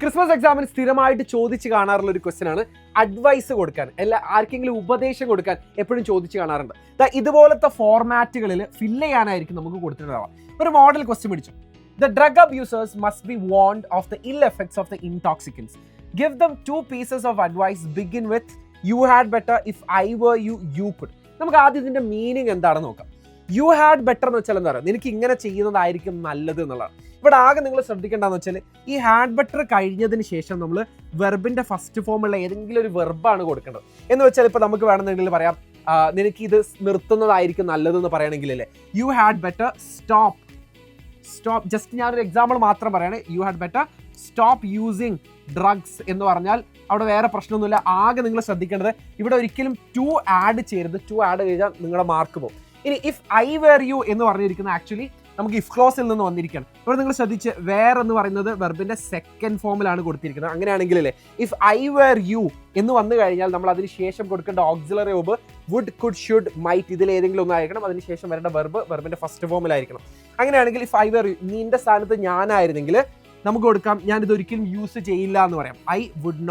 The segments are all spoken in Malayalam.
ക്രിസ്മസ് എക്സാമിന് സ്ഥിരമായിട്ട് ചോദിച്ച് കാണാറുള്ള ഒരു ക്വസ്റ്റ്യൻ ആണ് അഡ്വൈസ് കൊടുക്കാൻ, ആർക്കെങ്കിലും ഉപദേശം കൊടുക്കാൻ എപ്പോഴും ചോദിച്ച് കാണാറുണ്ട്. ഇതുപോലത്തെ ഫോർമാറ്റുകളിൽ ഫില്ല് ചെയ്യാനായിരിക്കും നമുക്ക് കൊടുത്തിട്ടുണ്ടാവുക. ഒരു മോഡൽ ക്വസ്റ്റ്യൻ പിടിച്ചു. The drug abusers must be warned of the ill effects of the intoxicants. Give them 2 pieces of advice. Begin with, you had better, if I were you, you could. നമുക്ക് ആദ്യം ഇതിന്റെ മീനിങ് എന്താണെന്ന് നോക്കാം. യു ഹാഡ് ബെറ്റർ എന്ന് വെച്ചാൽ എന്താ പറയുക, നിനക്ക് ഇങ്ങനെ ചെയ്യുന്നതായിരിക്കും നല്ലത് എന്നുള്ളതാണ്. ഇവിടെ ആകെ നിങ്ങൾ ശ്രദ്ധിക്കേണ്ടതെന്ന് വെച്ചാൽ ഈ ഹാഡ് ബെറ്റർ കഴിഞ്ഞതിന് ശേഷം നമ്മൾ വെർബിന്റെ ഫസ്റ്റ് ഫോമുള്ള ഏതെങ്കിലും ഒരു വെർബാണ് കൊടുക്കേണ്ടത്. എന്ന് വെച്ചാൽ ഇപ്പോൾ നമുക്ക് വേണമെന്നുണ്ടെങ്കിൽ പറയാം, നിനക്ക് ഇത് നിർത്തുന്നതായിരിക്കും നല്ലതെന്ന് പറയണമെങ്കിൽ അല്ലേ, you had better stop. Just ഞാനൊരു എക്സാമ്പിൾ മാത്രം പറയാണ്. You had better stop using drugs എന്ന് പറഞ്ഞാൽ അവിടെ വേറെ പ്രശ്നമൊന്നുമില്ല. ആകെ നിങ്ങൾ ശ്രദ്ധിക്കേണ്ടത് ഇവിടെ ഒരിക്കലും ടു ആഡ് ചെയ്യരുത്. ടു ആഡ് ചെയ്താൽ നിങ്ങളുടെ മാർക്ക് പോകും. ഇനി ഇഫ് ഐ വെർ യു എന്ന് പറഞ്ഞിരിക്കുന്നത് ആക്ച്വലി നമുക്ക് ഇഫ് ക്ലോസിൽ നിന്ന് വന്നിരിക്കുകയാണ്. ഇവിടെ നിങ്ങൾ ശ്രദ്ധിച്ച് വേർ എന്ന് പറയുന്നത് വെർബിന്റെ സെക്കൻഡ് ഫോമിലാണ് കൊടുത്തിരിക്കുന്നത്. അങ്ങനെയാണെങ്കിൽ അല്ലേ, ഇഫ് ഐ വെർ യു എന്ന് വന്നു കഴിഞ്ഞാൽ നമ്മൾ അതിന് ശേഷം കൊടുക്കേണ്ട auxiliary verb would, could, should, might ഇതിൽ ഏതെങ്കിലും ഒന്നായിരിക്കണം. അതിന് ശേഷം വരേണ്ട വെർബിന്റെ ഫസ്റ്റ് ഫോമിലായിരിക്കണം. അങ്ങനെയാണെങ്കിൽ ഇഫ് ഐ വെർ യു, നിന്റെ സ്ഥാനത്ത് ഞാനായിരുന്നെങ്കിൽ നമുക്ക് കൊടുക്കാം, ഞാൻ ഇത് ഒരിക്കലും യൂസ് ചെയ്യില്ല എന്ന് പറയാം. I would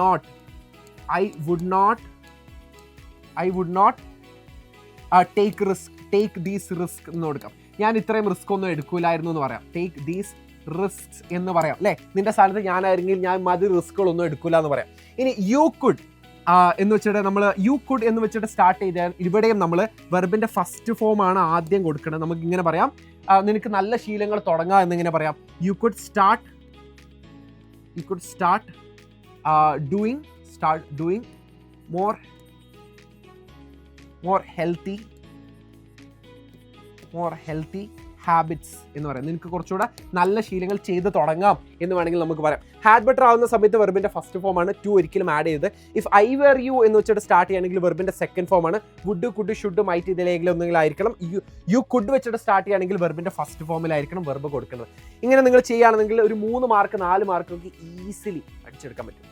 not take these risk എന്ന് കൊടുക്കാം. ഞാൻ ഇത്രയും റിസ്ക് ഒന്നും എടുക്കൂലായിരുന്നു എന്ന് പറയാം. ടേക്ക് ദീസ് റിസ്ക്സ് എന്ന് പറയാം അല്ലേ. നിന്റെ സ്ഥാനത്ത് ഞാനായിരുന്നെങ്കിൽ ഞാൻ മതി റിസ്കുകളൊന്നും എടുക്കൂല എന്ന് പറയാം. ഇനി യു കുഡ് എന്ന് വെച്ചിട്ട് നമ്മൾ യു കുഡ് എന്ന് വെച്ചിട്ട് സ്റ്റാർട്ട് ചെയ്താൽ ഇവിടെയും നമ്മൾ വെർബിന്റെ ഫസ്റ്റ് ഫോം ആണ് ആദ്യം കൊടുക്കുന്നത്. നമുക്ക് ഇങ്ങനെ പറയാം, നിനക്ക് നല്ല ശീലങ്ങൾ തുടങ്ങാം എന്നിങ്ങനെ പറയാം. You could start doing more healthy habits എന്ന് പറയാം. നിനക്ക് കുറച്ചുകൂടെ നല്ല ശീലങ്ങൾ ചെയ്ത് തുടങ്ങാം എന്ന് വേണമെങ്കിൽ നമുക്ക് പറയാം. ഹാഡ് ബെറ്റർ ആവുന്ന സമയത്ത് വെർബിന്റെ ഫസ്റ്റ് ഫോമാണ്. ടു ഒരിക്കലും ആഡ് ചെയ്ത്. ഇഫ് ഐ വെർ യു എന്ന് വെച്ചിട്ട് സ്റ്റാർട്ട് ചെയ്യുകയാണെങ്കിൽ വെർബിന്റെ സെക്കൻഡ് ഫോമാണ്. വുഡ്, കുഡ്, ഷുഡ്, മൈറ്റ് ഇതിലെങ്കിലും ഒന്നെങ്കിലും ആയിരിക്കണം. യു കുഡ് വെച്ചിട്ട് സ്റ്റാർട്ട് ചെയ്യുകയാണെങ്കിൽ വെർബിന്റെ ഫസ്റ്റ് ഫോമിലായിരിക്കണം വെർബ് കൊടുക്കുന്നത്. ഇങ്ങനെ നിങ്ങൾ ചെയ്യുകയാണെങ്കിൽ ഒരു 3 മാർക്ക് 4 മാർക്ക് ഈസിലി അടിച്ചെടുക്കാൻ പറ്റും.